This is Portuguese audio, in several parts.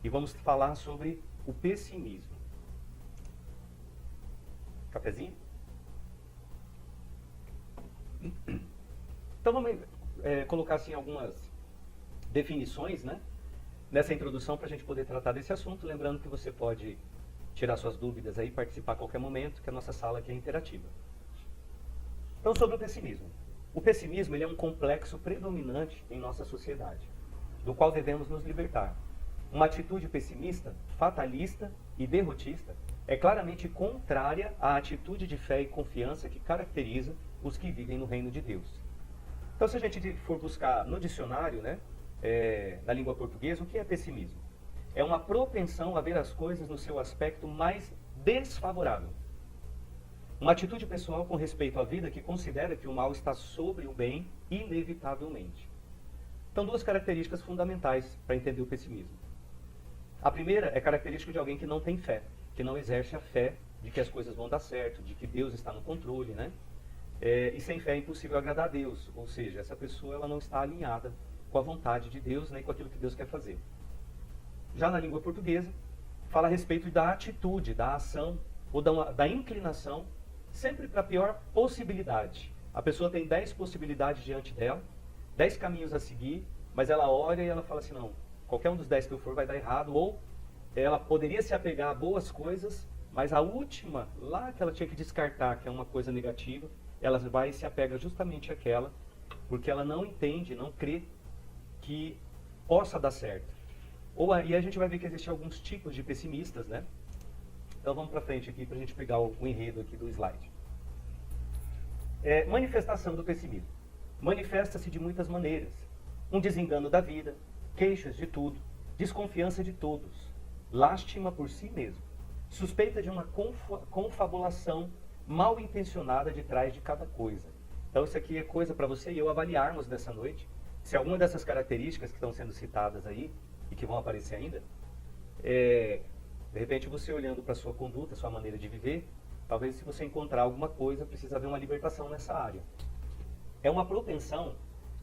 e vamos falar sobre o pessimismo. Cafezinho? Então vamos colocar assim algumas definições, né, nessa introdução para a gente poder tratar desse assunto, lembrando que você pode tirar suas dúvidas aí, participar a qualquer momento, que a nossa sala aqui é interativa. Então, sobre o pessimismo. O pessimismo ele é um complexo predominante em nossa sociedade, do qual devemos nos libertar. Uma atitude pessimista, fatalista e derrotista é claramente contrária à atitude de fé e confiança que caracteriza os que vivem no reino de Deus. Então, se a gente for buscar no dicionário, né, na língua portuguesa, o que é pessimismo? É uma propensão a ver as coisas no seu aspecto mais desfavorável. Uma atitude pessoal com respeito à vida que considera que o mal está sobre o bem inevitavelmente. Então, duas características fundamentais para entender o pessimismo. A primeira é característica de alguém que não tem fé, que não exerce a fé de que as coisas vão dar certo, de que Deus está no controle, né? E sem fé é impossível agradar a Deus, ou seja, essa pessoa ela não está alinhada com a vontade de Deus, nem com aquilo que Deus quer fazer. Já na língua portuguesa, fala a respeito da atitude, da ação ou da inclinação, sempre para a pior possibilidade. A pessoa tem 10 possibilidades diante dela, 10 caminhos a seguir, mas ela olha e ela fala assim, não, qualquer um dos 10 que eu for vai dar errado, ou ela poderia se apegar a boas coisas, mas a última, lá que ela tinha que descartar, que é uma coisa negativa, ela vai e se apega justamente àquela, porque ela não entende, não crê que possa dar certo. Ou aí a gente vai ver que existem alguns tipos de pessimistas, né? Então vamos para frente aqui para a gente pegar o enredo aqui do slide. Manifestação do pessimismo. Manifesta-se de muitas maneiras. Um desengano da vida, queixas de tudo, desconfiança de todos, lástima por si mesmo, suspeita de uma confabulação mal intencionada de trás de cada coisa. Então isso aqui é coisa para você e eu avaliarmos nessa noite, se alguma dessas características que estão sendo citadas aí, e que vão aparecer ainda, de repente você olhando para a sua conduta, sua maneira de viver, talvez se você encontrar alguma coisa, precisa haver uma libertação nessa área. É uma propensão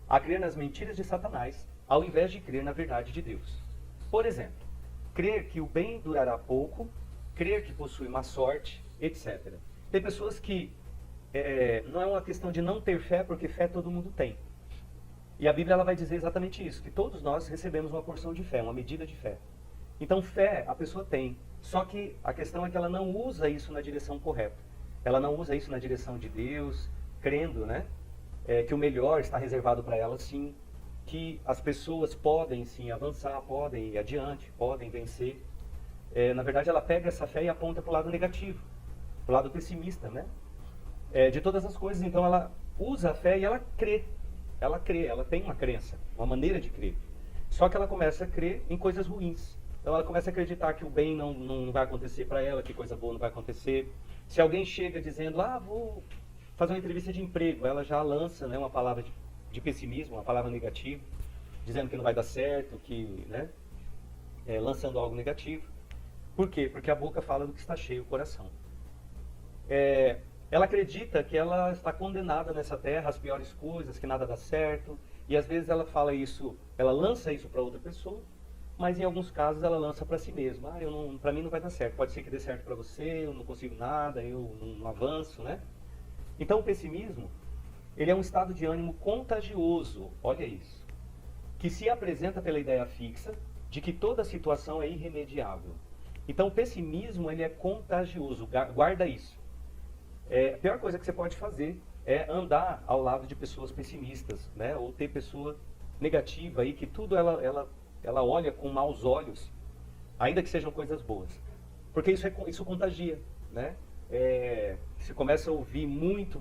a crer nas mentiras de Satanás, ao invés de crer na verdade de Deus. Por exemplo, crer que o bem durará pouco, crer que possui má sorte, etc. Tem pessoas que não é uma questão de não ter fé, porque fé todo mundo tem. E a Bíblia ela vai dizer exatamente isso, que todos nós recebemos uma porção de fé, uma medida de fé. Então fé a pessoa tem, só que a questão é que ela não usa isso na direção correta. Ela não usa isso na direção de Deus, crendo, né, que o melhor está reservado para ela sim, que as pessoas podem sim avançar, podem ir adiante, podem vencer. Na verdade ela pega essa fé e aponta para o lado negativo, para o lado pessimista, né? De todas as coisas, então ela usa a fé e ela crê. Ela crê, ela tem uma crença, uma maneira de crer. Só que ela começa a crer em coisas ruins. Então ela começa a acreditar que o bem não vai acontecer para ela, que coisa boa não vai acontecer. Se alguém chega dizendo, vou fazer uma entrevista de emprego, ela já lança, né, uma palavra de pessimismo, uma palavra negativa, dizendo que não vai dar certo, que, né, lançando algo negativo. Por quê? Porque a boca fala do que está cheio o coração. Ela acredita que ela está condenada nessa terra às piores coisas, que nada dá certo, e às vezes ela fala isso, ela lança isso para outra pessoa, mas em alguns casos ela lança para si mesma. Para mim não vai dar certo, pode ser que dê certo para você, eu não consigo nada, eu não avanço, né? Então o pessimismo, ele é um estado de ânimo contagioso, olha isso, que se apresenta pela ideia fixa de que toda situação é irremediável. Então o pessimismo, ele é contagioso, guarda isso. A pior coisa que você pode fazer é andar ao lado de pessoas pessimistas, né? Ou ter pessoa negativa aí, que tudo ela olha com maus olhos, ainda que sejam coisas boas. Porque isso contagia, né? Você começa a ouvir muito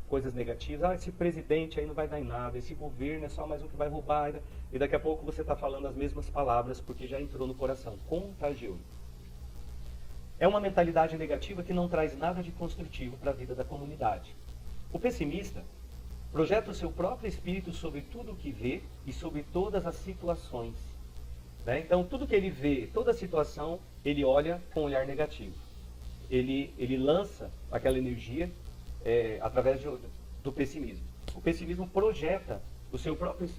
coisas negativas. Esse presidente aí não vai dar em nada, esse governo é só mais um que vai roubar. E daqui a pouco você está falando as mesmas palavras, porque já entrou no coração. Contagioso. É uma mentalidade negativa que não traz nada de construtivo para a vida da comunidade. O pessimista projeta o seu próprio espírito sobre tudo o que vê e sobre todas as situações. Né? Então, tudo que ele vê, toda situação, ele olha com um olhar negativo. Ele lança aquela energia através do pessimismo. O pessimismo projeta o seu próprio...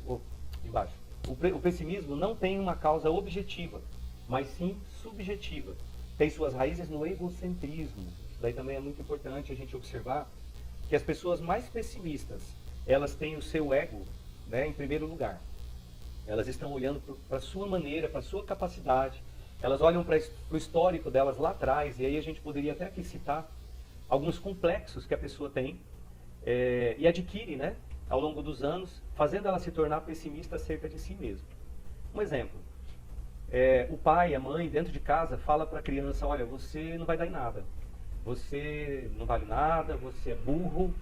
embaixo. O pessimismo não tem uma causa objetiva, mas sim subjetiva. Tem suas raízes no egocentrismo. Daí também é muito importante a gente observar que as pessoas mais pessimistas, elas têm o seu ego, né, em primeiro lugar. Elas estão olhando para a sua maneira, para a sua capacidade. Elas olham para o histórico delas lá atrás, e aí a gente poderia até aqui citar alguns complexos que a pessoa tem e adquire, né, ao longo dos anos, fazendo ela se tornar pessimista acerca de si mesma. Um exemplo, o pai, a mãe, dentro de casa, fala para a criança, olha, você não vai dar em nada, você não vale nada, você é burro,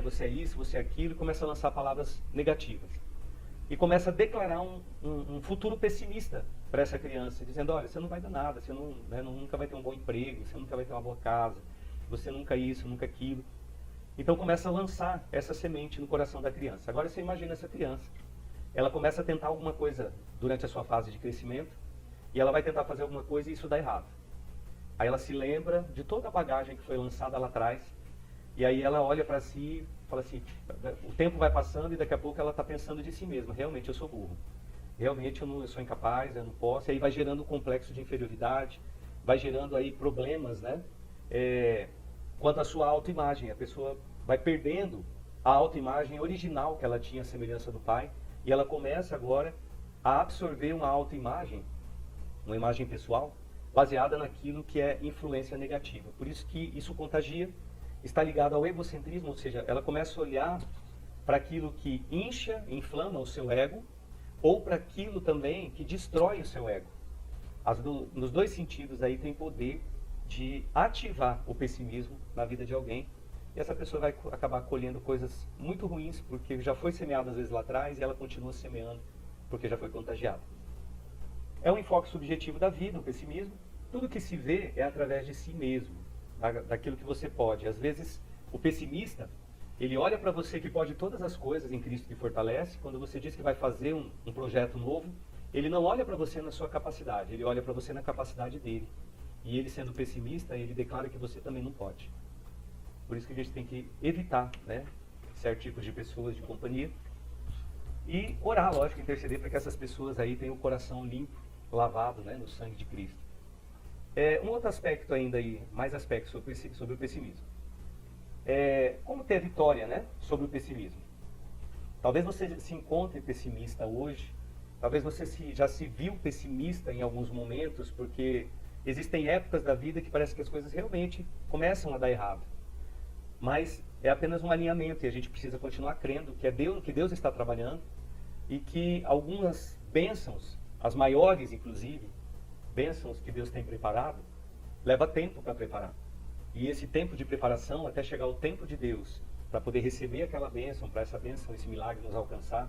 você é isso, você é aquilo, e começa a lançar palavras negativas. E começa a declarar um futuro pessimista para essa criança, dizendo, olha, você não vai dar nada, você não, né, nunca vai ter um bom emprego, você nunca vai ter uma boa casa, você nunca isso, nunca aquilo. Então começa a lançar essa semente no coração da criança. Agora você imagina essa criança, ela começa a tentar alguma coisa durante a sua fase de crescimento, e ela vai tentar fazer alguma coisa e isso dá errado. Aí ela se lembra de toda a bagagem que foi lançada lá atrás, e aí ela olha para si e fala assim, o tempo vai passando e daqui a pouco ela está pensando de si mesma, realmente eu sou burro, realmente eu sou incapaz, eu não posso, e aí vai gerando um complexo de inferioridade, vai gerando aí problemas, né? Quanto à sua autoimagem, a pessoa vai perdendo a autoimagem original que ela tinha, a semelhança do pai, e ela começa agora a absorver uma autoimagem, uma imagem pessoal, baseada naquilo que é influência negativa. Por isso que isso contagia, está ligado ao egocentrismo, ou seja, ela começa a olhar para aquilo que incha, inflama o seu ego, ou para aquilo também que destrói o seu ego. Nos dois sentidos aí tem poder de ativar o pessimismo na vida de alguém, e essa pessoa vai acabar colhendo coisas muito ruins, porque já foi semeada às vezes lá atrás, e ela continua semeando, porque já foi contagiada. É um enfoque subjetivo da vida, o pessimismo. Tudo que se vê é através de si mesmo, daquilo que você pode. Às vezes, o pessimista, ele olha para você que pode todas as coisas em Cristo que fortalece. Quando você diz que vai fazer um projeto novo, ele não olha para você na sua capacidade, ele olha para você na capacidade dele. E ele, sendo pessimista, ele declara que você também não pode. Por isso que a gente tem que evitar, né, certos tipos de pessoas, de companhia. E orar, lógico, interceder para que essas pessoas aí tenham o coração limpo, lavado, né, no sangue de Cristo. Um outro aspecto ainda aí, mais aspectos sobre o pessimismo. Como ter vitória, né, sobre o pessimismo? Talvez você se encontre pessimista hoje, talvez você já se viu pessimista em alguns momentos, porque existem épocas da vida que parece que as coisas realmente começam a dar errado. Mas é apenas um alinhamento e a gente precisa continuar crendo que é Deus, que Deus está trabalhando e que algumas bênçãos, as maiores inclusive, bênçãos que Deus tem preparado, leva tempo para preparar. E esse tempo de preparação, até chegar o tempo de Deus, para poder receber aquela bênção, para essa bênção, esse milagre nos alcançar,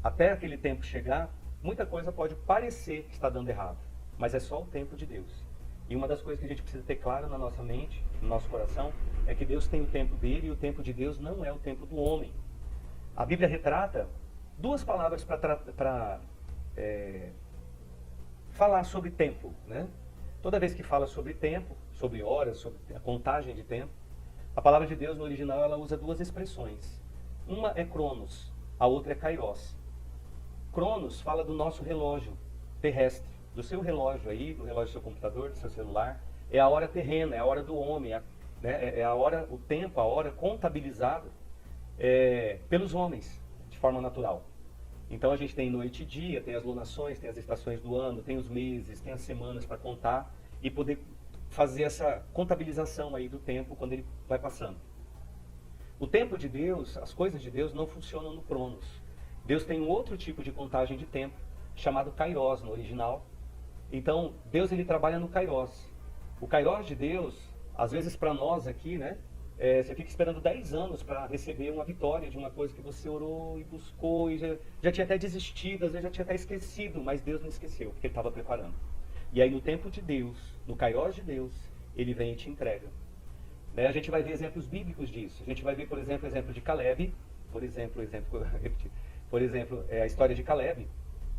até aquele tempo chegar, muita coisa pode parecer que está dando errado, mas é só o tempo de Deus. E uma das coisas que a gente precisa ter claro na nossa mente, no nosso coração, é que Deus tem o tempo dele e o tempo de Deus não é o tempo do homem. A Bíblia retrata duas palavras para falar sobre tempo, né? Toda vez que fala sobre tempo, sobre horas, sobre a contagem de tempo, a palavra de Deus no original ela usa duas expressões. Uma é Cronos, a outra é Kairos. Cronos fala do nosso relógio terrestre, do seu relógio aí, do relógio do seu computador, do seu celular. É a hora terrena, é a hora do homem, né? É a hora, o tempo, a hora contabilizada pelos homens, de forma natural. Então a gente tem noite e dia, tem as lunações, tem as estações do ano, tem os meses, tem as semanas para contar e poder fazer essa contabilização aí do tempo quando ele vai passando. O tempo de Deus, as coisas de Deus não funcionam no Cronos. Deus tem um outro tipo de contagem de tempo, chamado Kairos no original. Então Deus ele trabalha no Kairos. O Kairos de Deus, às vezes para nós aqui, né? Você fica esperando 10 anos para receber uma vitória de uma coisa que você orou e buscou e já tinha até desistido, às vezes já tinha até esquecido, mas Deus não esqueceu, porque Ele estava preparando. E aí no tempo de Deus, no Kairos de Deus, Ele vem e te entrega. A gente vai ver exemplos bíblicos disso. A gente vai ver, por exemplo, o exemplo de Caleb, por exemplo, a história de Caleb,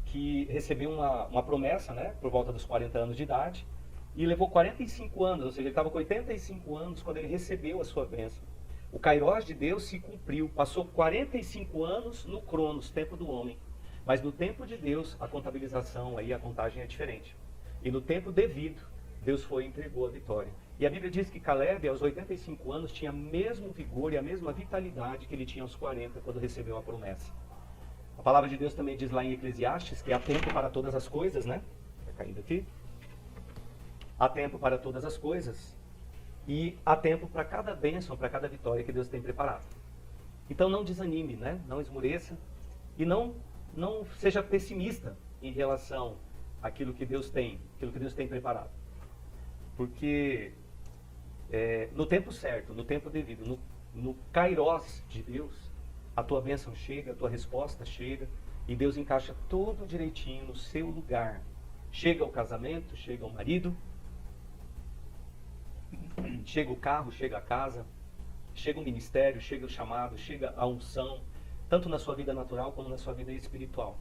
que recebeu uma promessa, né, por volta dos 40 anos de idade, e levou 45 anos, ou seja, ele estava com 85 anos quando ele recebeu a sua bênção. O Kairos de Deus se cumpriu, passou 45 anos no Cronos, tempo do homem. Mas no tempo de Deus, a contabilização aí, a contagem é diferente. E no tempo devido, Deus foi e entregou a vitória. E a Bíblia diz que Caleb, aos 85 anos, tinha o mesmo vigor e a mesma vitalidade que ele tinha aos 40, quando recebeu a promessa. A palavra de Deus também diz lá em Eclesiastes que há tempo para todas as coisas, né? Está caindo aqui. Há tempo para todas as coisas. E há tempo para cada bênção, para cada vitória que Deus tem preparado. Então não desanime, né? Não esmoreça. E não seja pessimista em relação àquilo que Deus tem preparado. Porque no tempo certo, no tempo devido, no kairos de Deus, a tua bênção chega, a tua resposta chega, e Deus encaixa tudo direitinho no seu lugar. Chega o casamento, chega o marido, chega o carro, chega a casa, chega o ministério, chega o chamado, chega a unção, tanto na sua vida natural como na sua vida espiritual.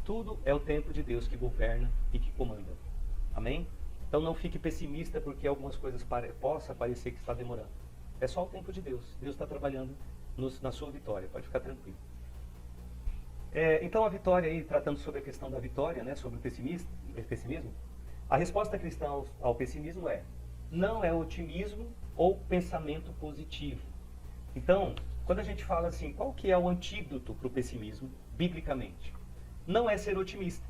Tudo é o tempo de Deus que governa e que comanda. Amém? Então não fique pessimista porque algumas coisas possa parecer que está demorando. É só o tempo de Deus. Deus está trabalhando na sua vitória. Pode ficar tranquilo. Então a vitória aí, tratando sobre a questão da vitória, né, sobre o pessimismo, a resposta cristã ao pessimismo não é otimismo ou pensamento positivo. Então, quando a gente fala assim, qual que é o antídoto para o pessimismo, biblicamente? Não é ser otimista.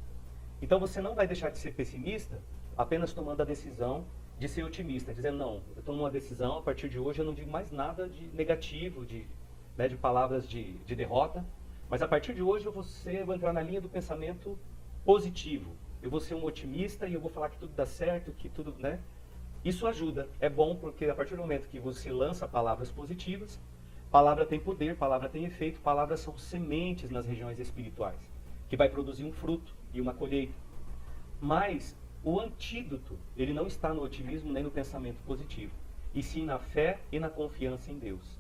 Então você não vai deixar de ser pessimista apenas tomando a decisão de ser otimista, dizendo, não, eu tomo uma decisão, a partir de hoje eu não digo mais nada de negativo, de palavras de derrota, mas a partir de hoje eu vou entrar na linha do pensamento positivo. Eu vou ser um otimista e eu vou falar que tudo dá certo, que tudo, né? Isso ajuda, é bom porque a partir do momento que você lança palavras positivas, palavra tem poder, palavra tem efeito, palavras são sementes nas regiões espirituais, que vai produzir um fruto e uma colheita. Mas o antídoto, ele não está no otimismo nem no pensamento positivo, e sim na fé e na confiança em Deus.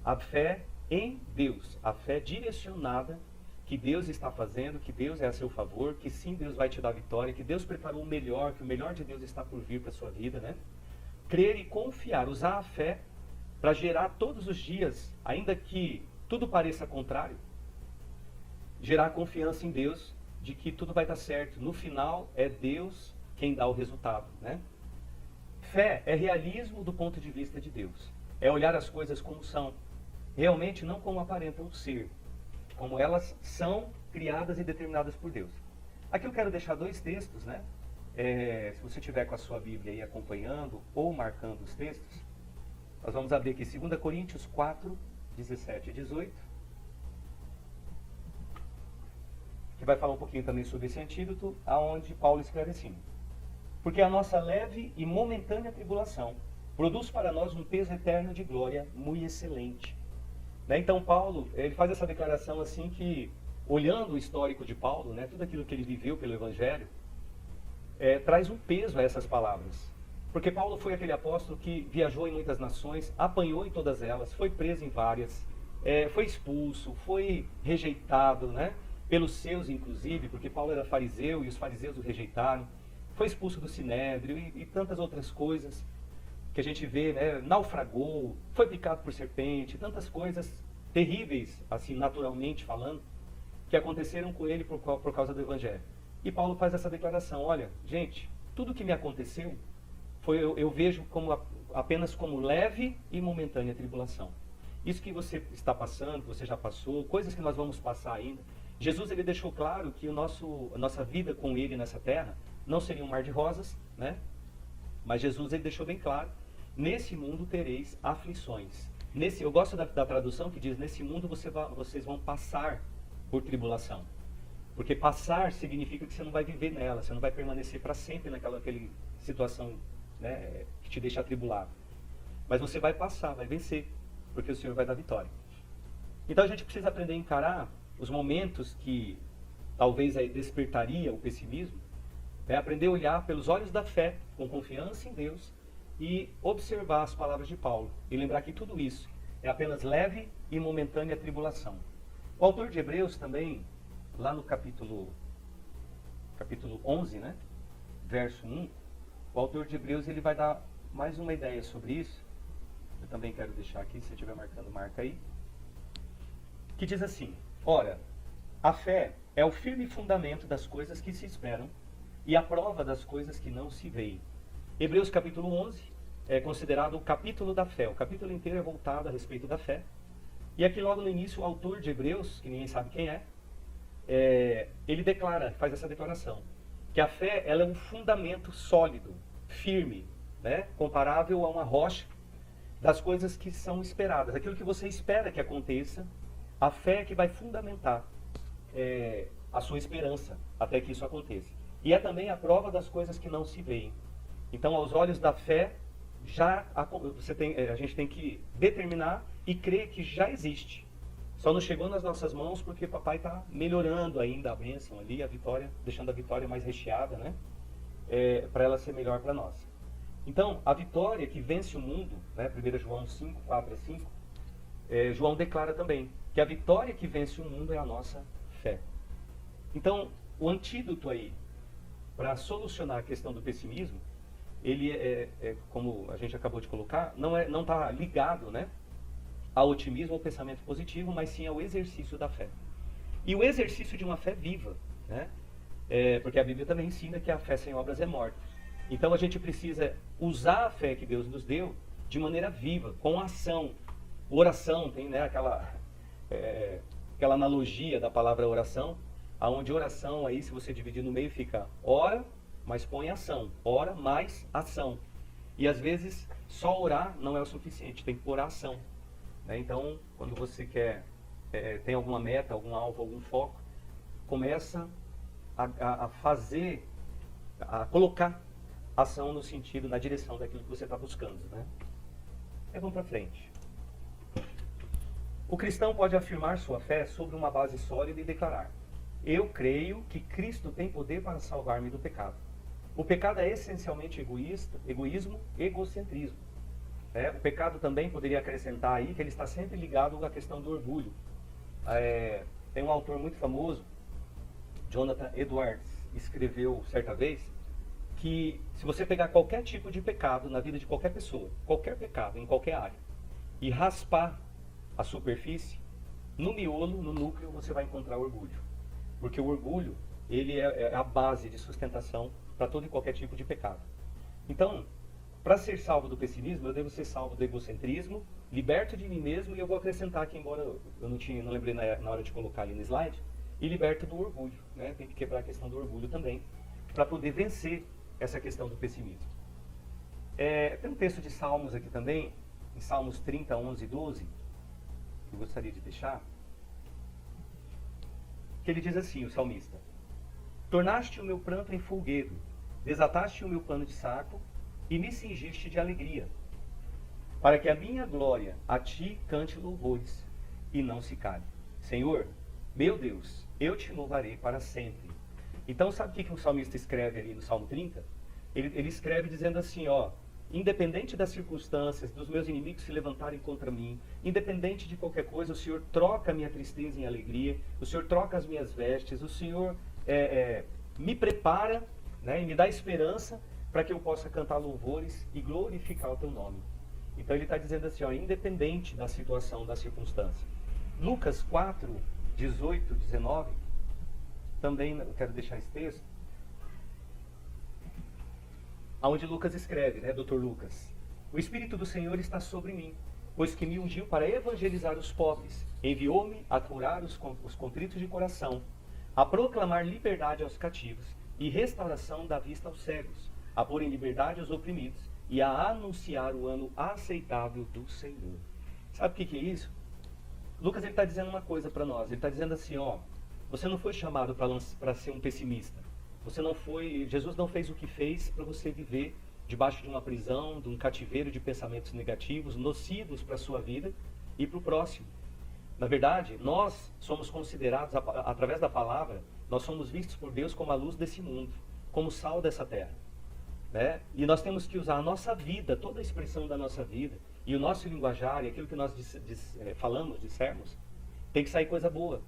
A fé em Deus, a fé direcionada que Deus está fazendo, que Deus é a seu favor, que sim, Deus vai te dar vitória, que Deus preparou o melhor, que o melhor de Deus está por vir para a sua vida, né? Crer e confiar, usar a fé para gerar todos os dias, ainda que tudo pareça contrário, gerar confiança em Deus de que tudo vai dar certo. No final, é Deus quem dá o resultado, né? Fé é realismo do ponto de vista de Deus. É olhar as coisas como são, realmente não como aparentam ser, como elas são criadas e determinadas por Deus. Aqui eu quero deixar dois textos, né? Se você tiver com a sua Bíblia aí acompanhando ou marcando os textos, nós vamos abrir aqui 2 Coríntios 4, 17 e 18, que vai falar um pouquinho também sobre esse antídoto, aonde Paulo escreve assim: porque a nossa leve e momentânea tribulação produz para nós um peso eterno de glória muito excelente. Então Paulo, ele faz essa declaração assim que, olhando o histórico de Paulo, né, tudo aquilo que ele viveu pelo Evangelho, traz um peso a essas palavras. Porque Paulo foi aquele apóstolo que viajou em muitas nações, apanhou em todas elas, foi preso em várias, foi expulso, foi rejeitado, né, pelos seus inclusive, porque Paulo era fariseu e os fariseus o rejeitaram, foi expulso do Sinédrio e tantas outras coisas que a gente vê, né, naufragou, foi picado por serpente, tantas coisas terríveis, assim, naturalmente falando, que aconteceram com ele por causa do Evangelho. E Paulo faz essa declaração: olha, gente, tudo que me aconteceu, eu vejo apenas como leve e momentânea tribulação. Isso que você está passando, você já passou, coisas que nós vamos passar ainda. Jesus, ele deixou claro que a nossa vida com ele nessa terra não seria um mar de rosas, né? Mas Jesus, ele deixou bem claro: nesse mundo tereis aflições. Eu gosto da tradução que diz: nesse mundo vocês vão passar por tribulação. Porque passar significa que você não vai viver nela, você não vai permanecer para sempre naquela situação, né, que te deixa atribulado. Mas você vai passar, vai vencer, porque o Senhor vai dar vitória. Então a gente precisa aprender a encarar os momentos que talvez aí despertaria o pessimismo, aprender a olhar pelos olhos da fé, com confiança em Deus, e observar as palavras de Paulo, e lembrar que tudo isso é apenas leve e momentânea tribulação. O autor de Hebreus também, lá no capítulo 11, né, verso 1, o autor de Hebreus, ele vai dar mais uma ideia sobre isso. Eu também quero deixar aqui, se você estiver marcando, marca aí. Que diz assim: ora, a fé é o firme fundamento das coisas que se esperam e a prova das coisas que não se veem. Hebreus capítulo 11 é considerado o capítulo da fé. O capítulo inteiro é voltado a respeito da fé. E aqui logo no início o autor de Hebreus, que ninguém sabe quem ele declara, faz essa declaração, que a fé ela é um fundamento sólido, firme, né, comparável a uma rocha das coisas que são esperadas. Aquilo que você espera que aconteça, a fé é que vai fundamentar a sua esperança até que isso aconteça. E é também a prova das coisas que não se veem. Então, aos olhos da fé, a gente tem que determinar e crer que já existe. Só não chegou nas nossas mãos porque papai está melhorando ainda a bênção ali, a vitória, deixando a vitória mais recheada, né? Para ela ser melhor para nós. Então, a vitória que vence o mundo, né? 1 João 5, 4 a 5, João declara também que a vitória que vence o mundo é a nossa fé. Então, o antídoto aí para solucionar a questão do pessimismo, ele como a gente acabou de colocar, não está ligado, né, ao otimismo, ao pensamento positivo, mas sim ao exercício da fé. E o exercício de uma fé viva, né? Porque a Bíblia também ensina que a fé sem obras é morta. Então a gente precisa usar a fé que Deus nos deu de maneira viva, com ação. Oração, tem, né, aquela analogia da palavra oração, aonde oração aí, se você dividir no meio, fica ora, mas põe ação. Ora mais ação. E às vezes só orar não é o suficiente, tem que pôr ação. Então, quando você tem alguma meta, algum alvo, algum foco, começa a fazer, a colocar ação no sentido, na direção daquilo que você está buscando, né? Vamos para frente. O cristão pode afirmar sua fé sobre uma base sólida e declarar: eu creio que Cristo tem poder para salvar-me do pecado. O pecado é essencialmente egoísmo, egocentrismo. O pecado também poderia acrescentar aí que ele está sempre ligado à questão do orgulho. Tem um autor muito famoso, Jonathan Edwards, escreveu certa vez que se você pegar qualquer tipo de pecado na vida de qualquer pessoa, qualquer pecado em qualquer área, e raspar a superfície, no miolo, no núcleo, você vai encontrar orgulho. Porque o orgulho, ele é a base de sustentação para todo e qualquer tipo de pecado. Então, para ser salvo do pessimismo, eu devo ser salvo do egocentrismo, liberto de mim mesmo, e eu vou acrescentar aqui, embora eu não lembrei na hora de colocar ali no slide, e liberto do orgulho, né? Tem que quebrar a questão do orgulho também, para poder vencer essa questão do pessimismo. Tem um texto de Salmos aqui também, em Salmos 30, 11 e 12, que eu gostaria de deixar, que ele diz assim, o salmista: tornaste o meu pranto em folguedo, desataste o meu pano de saco, e me cingiste de alegria, para que a minha glória a ti cante louvores, e não se cale. Senhor, meu Deus, eu te louvarei para sempre. Então, sabe o que o salmista escreve ali no Salmo 30? Ele escreve dizendo assim, independente das circunstâncias, dos meus inimigos se levantarem contra mim, independente de qualquer coisa, o Senhor troca a minha tristeza em alegria, o Senhor troca as minhas vestes, o Senhor me prepara, né, e me dá esperança para que eu possa cantar louvores e glorificar o teu nome. Então ele está dizendo assim, independente da situação, da circunstância. Lucas 4, 18, 19, também eu quero deixar esse texto, onde Lucas escreve, né, Dr. Lucas: o Espírito do Senhor está sobre mim, pois que me ungiu para evangelizar os pobres, enviou-me a curar os contritos de coração, a proclamar liberdade aos cativos e restauração da vista aos cegos, a pôr em liberdade os oprimidos e a anunciar o ano aceitável do Senhor. Sabe o que é isso? Lucas está dizendo uma coisa para nós. Ele está dizendo assim, você não foi chamado para ser um pessimista. Jesus não fez o que fez para você viver debaixo de uma prisão, de um cativeiro de pensamentos negativos, nocivos para a sua vida e para o próximo. Na verdade, nós somos considerados, através da palavra, nós somos vistos por Deus como a luz desse mundo, como o sal dessa terra. Né? E nós temos que usar a nossa vida, toda a expressão da nossa vida, e o nosso linguajar, e aquilo que nós dissermos, tem que sair coisa boa.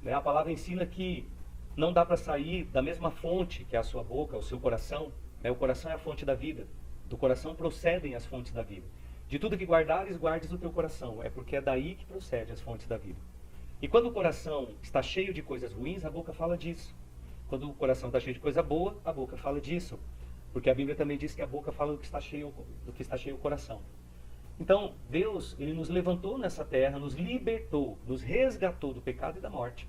Né? A palavra ensina que não dá para sair da mesma fonte que é a sua boca, o seu coração. Né? O coração é a fonte da vida. Do coração procedem as fontes da vida. De tudo que guardares, guardes o teu coração. É porque é daí que procede as fontes da vida. E quando o coração está cheio de coisas ruins, a boca fala disso. Quando o coração está cheio de coisa boa, a boca fala disso. Porque a Bíblia também diz que a boca fala do que está cheio o coração. Então, Deus, Ele nos levantou nessa terra, nos libertou, nos resgatou do pecado e da morte.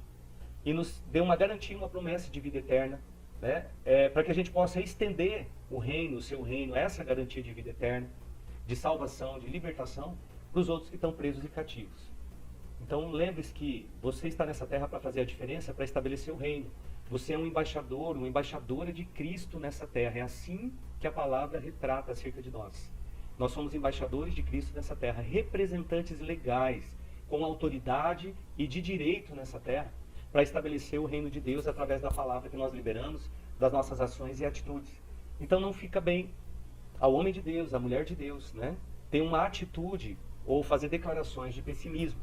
E nos deu uma garantia, uma promessa de vida eterna, né? Para que a gente possa estender o reino, o seu reino, essa garantia de vida eterna, de salvação, de libertação, para os outros que estão presos e cativos. Então, lembre-se que você está nessa terra para fazer a diferença, para estabelecer o reino. Você é um embaixador, uma embaixadora de Cristo nessa terra. É assim que a palavra retrata acerca de nós. Nós somos embaixadores de Cristo nessa terra, representantes legais, com autoridade e de direito nessa terra, para estabelecer o reino de Deus através da palavra que nós liberamos, das nossas ações e atitudes. Então não fica bem ao homem de Deus, à mulher de Deus, né, ter uma atitude ou fazer declarações de pessimismo.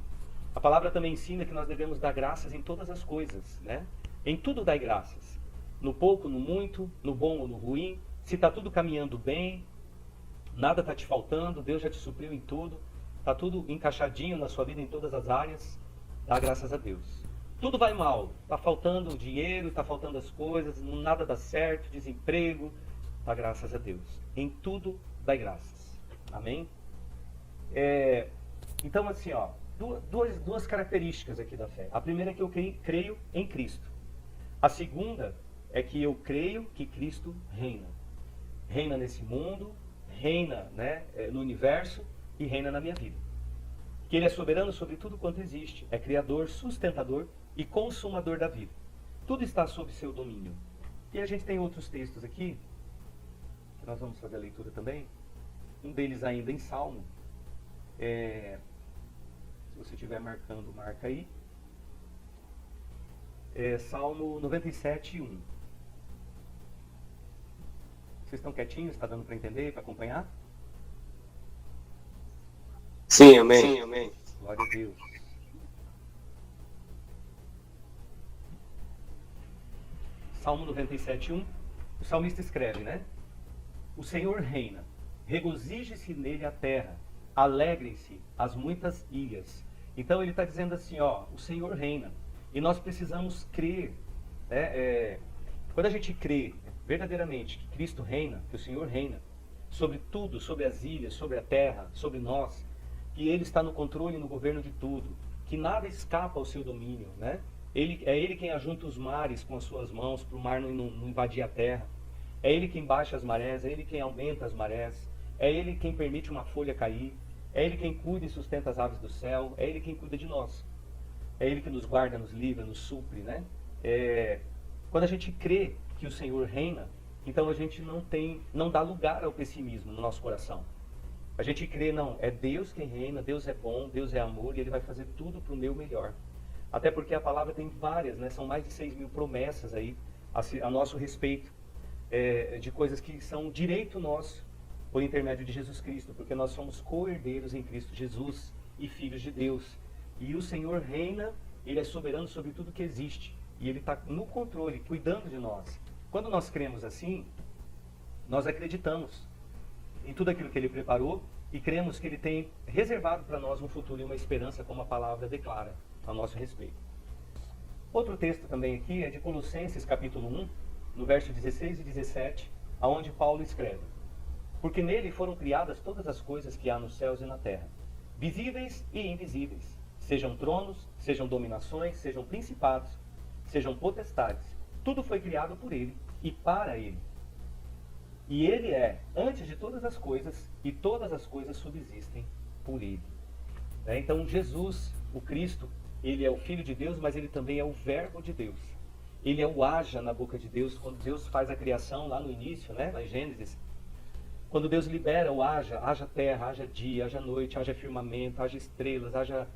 A palavra também ensina que nós devemos dar graças em todas as coisas, né? Em tudo dai graças. No pouco, no muito, no bom ou no ruim. Se está tudo caminhando bem, nada está te faltando, Deus já te supriu em tudo, está tudo encaixadinho na sua vida em todas as áreas, dá graças a Deus. Tudo vai mal, está faltando dinheiro, está faltando as coisas, nada dá certo, desemprego, dá graças a Deus. Em tudo dai graças. Amém? Então assim, ó, duas características aqui da fé. A primeira é que eu creio em Cristo. A segunda é que eu creio que Cristo reina. Reina nesse mundo, reina, né, no universo e reina na minha vida. Que Ele é soberano sobre tudo quanto existe. É criador, sustentador e consumador da vida. Tudo está sob seu domínio. E a gente tem outros textos aqui, que nós vamos fazer a leitura também. Um deles ainda em Salmo. Se você estiver marcando, marca aí. Salmo 97, 1. Vocês estão quietinhos? Está dando para entender, para acompanhar? Sim, amém. Sim, amém. Glória a Deus. Salmo 97, 1. O salmista escreve, né? O Senhor reina. Regozije-se nele a terra. Alegrem-se as muitas ilhas. Então ele está dizendo assim, ó, o Senhor reina. E nós precisamos crer, né? Quando a gente crê verdadeiramente que Cristo reina, que o Senhor reina, sobre tudo, sobre as ilhas, sobre a terra, sobre nós, que Ele está no controle e no governo de tudo, que nada escapa ao seu domínio, né? É Ele quem ajunta os mares com as suas mãos, para o mar não invadir a terra. É Ele quem baixa as marés, é Ele quem aumenta as marés, é Ele quem permite uma folha cair, é Ele quem cuida e sustenta as aves do céu, é Ele quem cuida de nós. É Ele que nos guarda, nos livra, nos supre, né? Quando a gente crê que o Senhor reina, então a gente não dá lugar ao pessimismo no nosso coração. A gente crê, não, é Deus quem reina, Deus é bom, Deus é amor e Ele vai fazer tudo para o meu melhor. Até porque a palavra tem várias, né? São mais de 6.000 promessas aí a nosso respeito, de coisas que são direito nosso por intermédio de Jesus Cristo, porque nós somos co-herdeiros em Cristo Jesus e filhos de Deus. E o Senhor reina, Ele é soberano sobre tudo que existe. E Ele está no controle, cuidando de nós. Quando nós cremos assim, nós acreditamos em tudo aquilo que Ele preparou e cremos que Ele tem reservado para nós um futuro e uma esperança, como a palavra declara a nosso respeito. Outro texto também aqui é de Colossenses capítulo 1, no verso 16 e 17, aonde Paulo escreve: porque nele foram criadas todas as coisas que há nos céus e na terra, visíveis e invisíveis, sejam tronos, sejam dominações, sejam principados, sejam potestades. Tudo foi criado por Ele e para Ele. E Ele é antes de todas as coisas, e todas as coisas subsistem por Ele. Então Jesus, o Cristo, Ele é o Filho de Deus, mas Ele também é o Verbo de Deus. Ele é o haja na boca de Deus. Quando Deus faz a criação lá no início, né, na Gênesis, quando Deus libera o haja terra, haja dia, haja noite, haja firmamento, haja estrelas, haja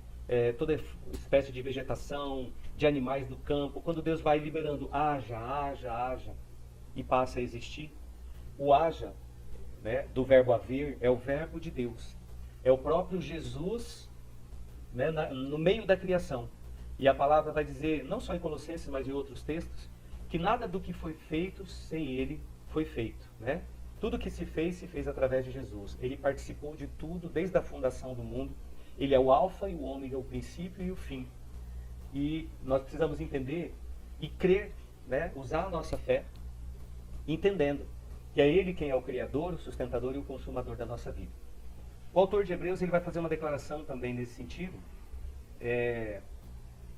toda espécie de vegetação, de animais do campo. Quando Deus vai liberando haja, e passa a existir, o haja, né, do verbo haver, é o verbo de Deus. É o próprio Jesus, né, no meio da criação. E a palavra vai dizer, não só em Colossenses, mas em outros textos, que nada do que foi feito sem Ele foi feito, né? Tudo que se fez através de Jesus. Ele participou de tudo desde a fundação do mundo. Ele é o alfa e o ômega, o princípio e o fim. E nós precisamos entender e crer, né? Usar a nossa fé, entendendo que é Ele quem é o Criador, o sustentador e o consumador da nossa vida. O autor de Hebreus ele vai fazer uma declaração também nesse sentido,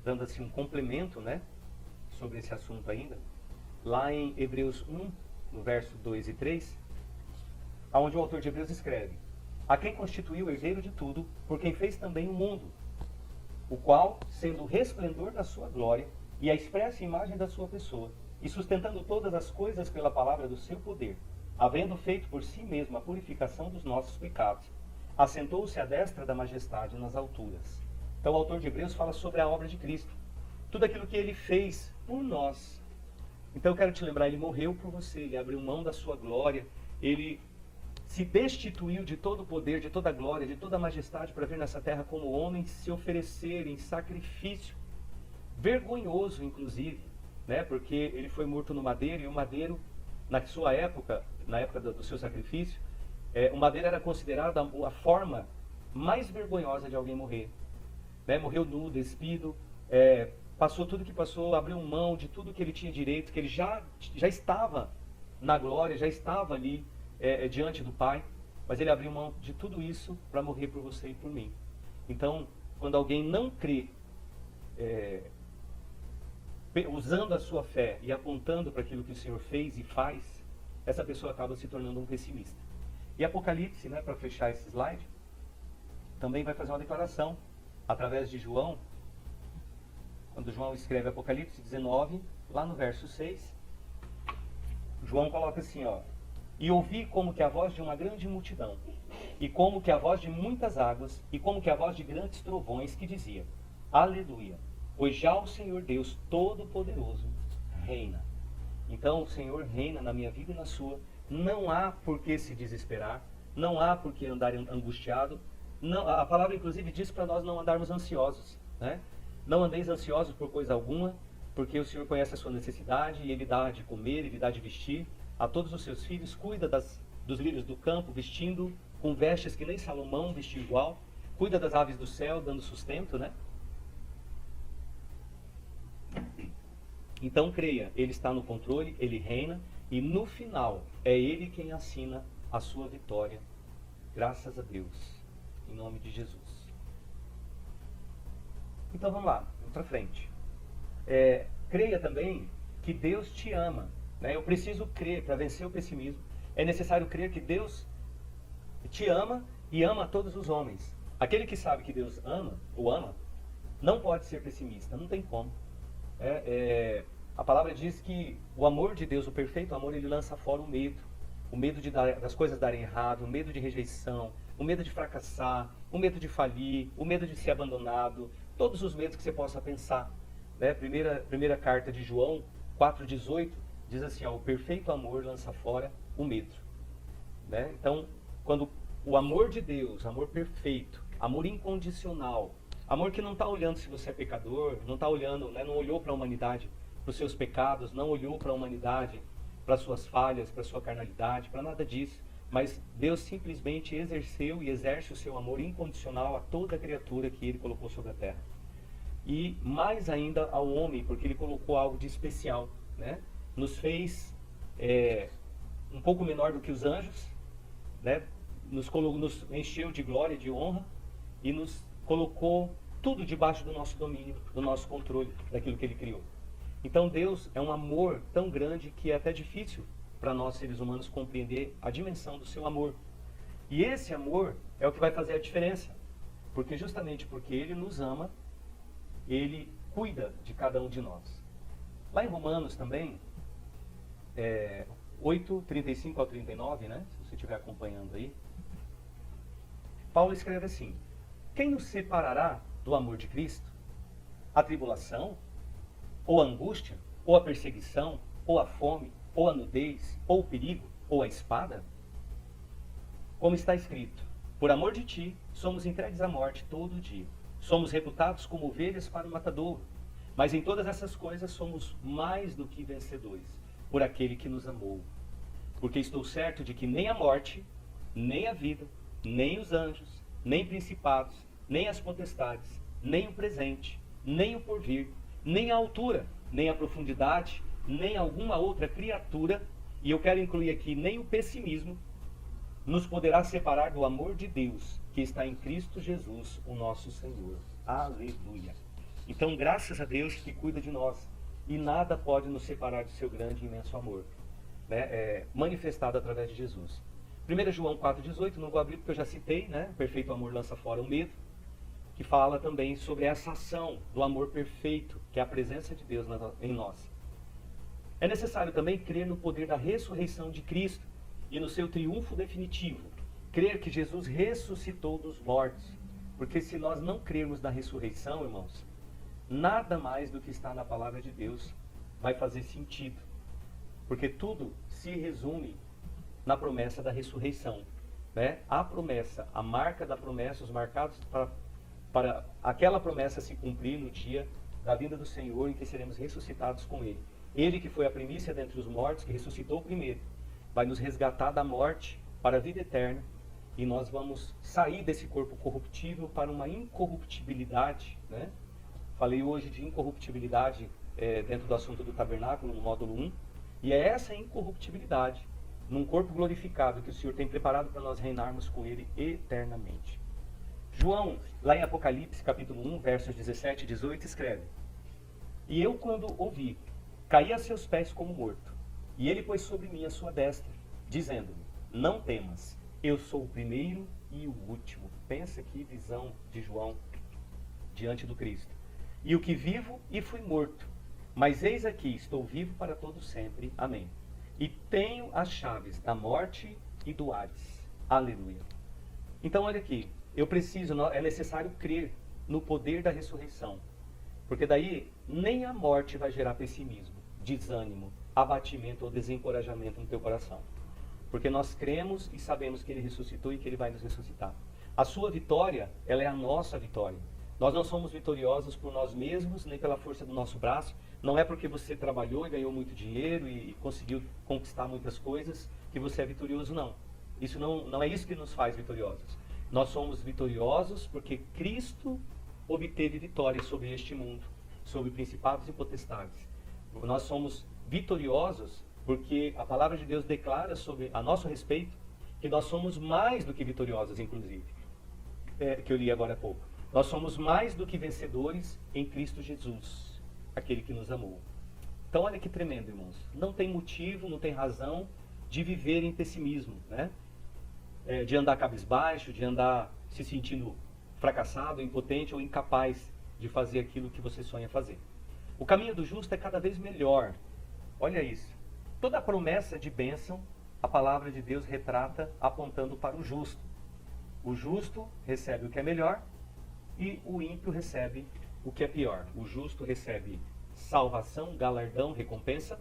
dando assim um complemento, né, sobre esse assunto ainda, lá em Hebreus 1, no verso 2 e 3, onde o autor de Hebreus escreve: a quem constituiu o herdeiro de tudo, por quem fez também o mundo, o qual, sendo o resplendor da sua glória e a expressa imagem da sua pessoa, e sustentando todas as coisas pela palavra do seu poder, havendo feito por si mesmo a purificação dos nossos pecados, assentou-se à destra da majestade nas alturas. Então o autor de Hebreus fala sobre a obra de Cristo, tudo aquilo que ele fez por nós. Então eu quero te lembrar, ele morreu por você, ele abriu mão da sua glória, ele se destituiu de todo o poder, de toda a glória, de toda a majestade para vir nessa terra como homem, se oferecer em sacrifício, vergonhoso inclusive, né? Porque ele foi morto no madeiro, e o madeiro, na sua época, na época do seu sacrifício, o madeiro era considerado a forma mais vergonhosa de alguém morrer, né? Morreu nu, despido, passou tudo que passou, abriu mão de tudo que ele tinha direito, que ele já estava na glória, já estava ali diante do Pai, mas ele abriu mão de tudo isso para morrer por você e por mim. Então, quando alguém não crê, usando a sua fé e apontando para aquilo que o Senhor fez e faz, essa pessoa acaba se tornando um pessimista. E Apocalipse, né, para fechar esse slide, também vai fazer uma declaração através de João. Quando João escreve Apocalipse 19, lá no verso 6, João coloca assim, ó: e ouvi como que a voz de uma grande multidão, e como que a voz de muitas águas, e como que a voz de grandes trovões, que dizia: aleluia, pois já o Senhor Deus Todo-Poderoso reina. Então o Senhor reina na minha vida e na sua. Não há por que se desesperar, não há por que andar angustiado. Não, a palavra inclusive diz para nós não andarmos ansiosos, né? Não andeis ansiosos por coisa alguma, porque o Senhor conhece a sua necessidade, e Ele dá de comer, Ele dá de vestir a todos os seus filhos, cuida dos lírios do campo, vestindo com vestes que nem Salomão vestiu igual, cuida das aves do céu, dando sustento, né? Então creia, Ele está no controle, Ele reina, e no final é Ele quem assina a sua vitória. Graças a Deus, em nome de Jesus. Então vamos lá, vamos para frente. Creia também que Deus te ama, né? Eu preciso crer para vencer o pessimismo. É necessário crer que Deus te ama e ama todos os homens. Aquele que sabe que Deus ama, não pode ser pessimista, não tem como. A palavra diz que o amor de Deus, o perfeito amor, ele lança fora o medo das coisas darem errado, o medo de rejeição, o medo de fracassar, o medo de falir, o medo de ser abandonado, todos os medos que você possa pensar, né? Primeira carta de João 4,18 diz assim, ó: o perfeito amor lança fora o medo, né? Então, quando o amor de Deus, amor perfeito, amor incondicional, amor que não está olhando se você é pecador, não está olhando, né, não olhou para a humanidade, para os seus pecados, não olhou para a humanidade, para as suas falhas, para a sua carnalidade, para nada disso. Mas Deus simplesmente exerceu e exerce o seu amor incondicional a toda criatura que Ele colocou sobre a terra. E mais ainda ao homem, porque Ele colocou algo de especial, né? Nos fez um pouco menor do que os anjos, né? Nos encheu de glória e de honra e nos colocou tudo debaixo do nosso domínio, do nosso controle, daquilo que Ele criou. Então Deus é um amor tão grande que é até difícil para nós seres humanos compreender a dimensão do seu amor. E esse amor é o que vai fazer a diferença, porque justamente porque Ele nos ama, Ele cuida de cada um de nós. Lá em Romanos também, 8, 35 ao 39, né? Se você estiver acompanhando aí, Paulo escreve assim: quem nos separará do amor de Cristo? A tribulação? Ou a angústia? Ou a perseguição? Ou a fome? Ou a nudez? Ou o perigo? Ou a espada? Como está escrito: por amor de ti, somos entregues à morte todo dia. Somos reputados como ovelhas para o matadouro. Mas em todas essas coisas somos mais do que vencedores, por aquele que nos amou. Porque estou certo de que nem a morte, nem a vida, nem os anjos, nem principados, nem as potestades, nem o presente, nem o porvir, nem a altura, nem a profundidade, nem alguma outra criatura, e eu quero incluir aqui nem o pessimismo, nos poderá separar do amor de Deus, que está em Cristo Jesus, o nosso Senhor. Aleluia. Então, graças a Deus que cuida de nós, e nada pode nos separar do seu grande e imenso amor, né? Manifestado através de Jesus. 1 João 4,18, não vou abrir porque eu já citei, né? Perfeito amor lança fora o medo, que fala também sobre essa ação do amor perfeito, que é a presença de Deus em nós. É necessário também crer no poder da ressurreição de Cristo e no seu triunfo definitivo. Crer que Jesus ressuscitou dos mortos. Porque se nós não crermos na ressurreição, irmãos, nada mais do que está na palavra de Deus vai fazer sentido. Porque tudo se resume na promessa da ressurreição, né? A promessa, a marca da promessa, os marcados para aquela promessa se cumprir no dia da vinda do Senhor, em que seremos ressuscitados com Ele. Ele que foi a primícia dentre os mortos, que ressuscitou primeiro, vai nos resgatar da morte para a vida eterna, e nós vamos sair desse corpo corruptível para uma incorruptibilidade, né? Falei hoje de incorruptibilidade dentro do assunto do tabernáculo, no módulo 1, e é essa incorruptibilidade, num corpo glorificado, que o Senhor tem preparado para nós reinarmos com Ele eternamente. João, lá em Apocalipse, capítulo 1, versos 17 e 18, escreve: E eu, quando ouvi, caí a seus pés como morto, e ele pôs sobre mim a sua destra, dizendo-me: Não temas, eu sou o primeiro e o último. Pensa que visão de João diante do Cristo. E o que vivo e fui morto, mas eis aqui, estou vivo para todo sempre. Amém. E tenho as chaves da morte e do Hades. Aleluia. Então olha aqui, é necessário crer no poder da ressurreição, porque daí nem a morte vai gerar pessimismo, desânimo, abatimento ou desencorajamento no teu coração. Porque nós cremos e sabemos que Ele ressuscitou e que Ele vai nos ressuscitar. A sua vitória, ela é a nossa vitória. Nós não somos vitoriosos por nós mesmos, nem pela força do nosso braço. Não é porque você trabalhou e ganhou muito dinheiro e conseguiu conquistar muitas coisas que você é vitorioso, não. Isso não é isso que nos faz vitoriosos. Nós somos vitoriosos porque Cristo obteve vitória sobre este mundo, sobre principados e potestades. Nós somos vitoriosos porque a palavra de Deus declara sobre a nosso respeito que nós somos mais do que vitoriosos, inclusive, que eu li agora há pouco. Nós somos mais do que vencedores em Cristo Jesus, aquele que nos amou. Então olha que tremendo, irmãos. Não tem motivo, não tem razão de viver em pessimismo, né? De andar cabisbaixo, de andar se sentindo fracassado, impotente ou incapaz de fazer aquilo que você sonha fazer. O caminho do justo é cada vez melhor. Olha isso. Toda a promessa de bênção, a palavra de Deus retrata apontando para o justo. O justo recebe o que é melhor e o ímpio recebe o que é pior. O justo recebe salvação, galardão, recompensa.